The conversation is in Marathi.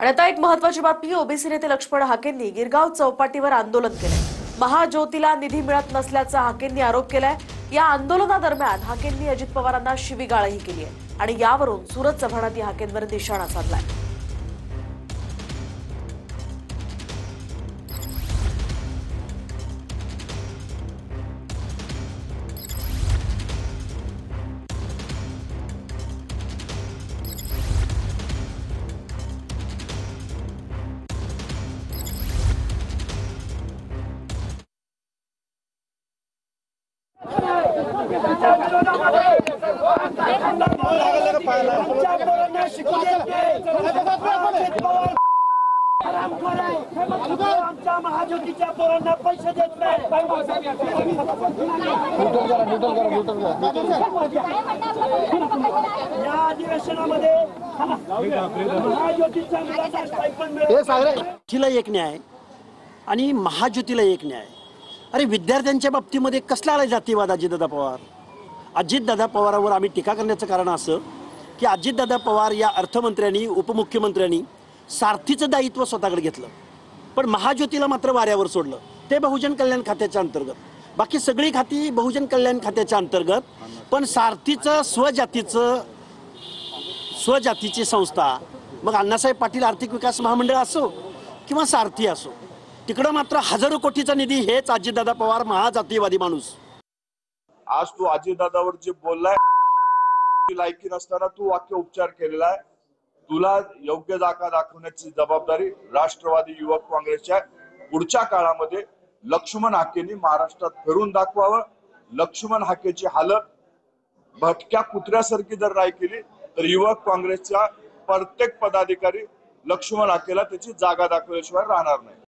आणि आता एक महत्त्वाची बातमी, ओबीसी नेते लक्ष्मण हाकेंनी गिरगाव चौपाटीवर आंदोलन केलंय। महाज्योतीला निधी मिळत नसल्याचा हाकेंनी आरोप केलाय। या आंदोलनादरम्यान हाकेंनी अजित पवारांना शिवीगाळही केली आहे आणि यावरून सूरज चव्हाणांनी हाकेंवर निशाणा साधलाय। आमच्या महाज्योतीच्या पोरांना पैसे देत नाही। या अधिवेशनामध्ये महाज्योतीच्या मुलांना स्टायपेंड तिला एक न्याय आणि महाज्योतीला एक न्याय। अरे विद्यार्थ्यांच्या बाबतीमध्ये कसला आलाय जातीवाद अजितदादा पवार? अजितदादा पवारावर आम्ही टीका करण्याचं कारण असं की अजितदादा पवार या अर्थमंत्र्यांनी उपमुख्यमंत्र्यांनी सारथीचं दायित्व स्वतःकडे घेतलं, पण महाज्योतीला मात्र वाऱ्यावर सोडलं। ते बहुजन कल्याण खात्याच्या अंतर्गत, बाकी सगळी खाती बहुजन कल्याण खात्याच्या अंतर्गत, पण सारथीचं स्वजातीची संस्था, मग अण्णासाहेब पाटील आर्थिक विकास महामंडळ असो किंवा सारथी असो, तिकडं मात्र हजारो कोटीचा निधी हेच अजितदादा पवार महाजातीयवादी माणूस। आज तू अजितदादावर जे बोललाय, लायकी नसताना तू वाक्य उपचार केलेला आहे। तुला योग्य जागा दाखवण्याची जबाबदारी राष्ट्रवादी युवक काँग्रेसच्या पुढच्या काळामध्ये लक्ष्मण हाकेंनी महाराष्ट्रात फिरून दाखवावं। लक्ष्मण हाकेची हालत भटक्या कुत्र्यासारखी जर नाही केली तर युवक काँग्रेसच्या प्रत्येक पदाधिकारी लक्ष्मण हाकेला त्याची जागा दाखवल्याशिवाय राहणार नाही।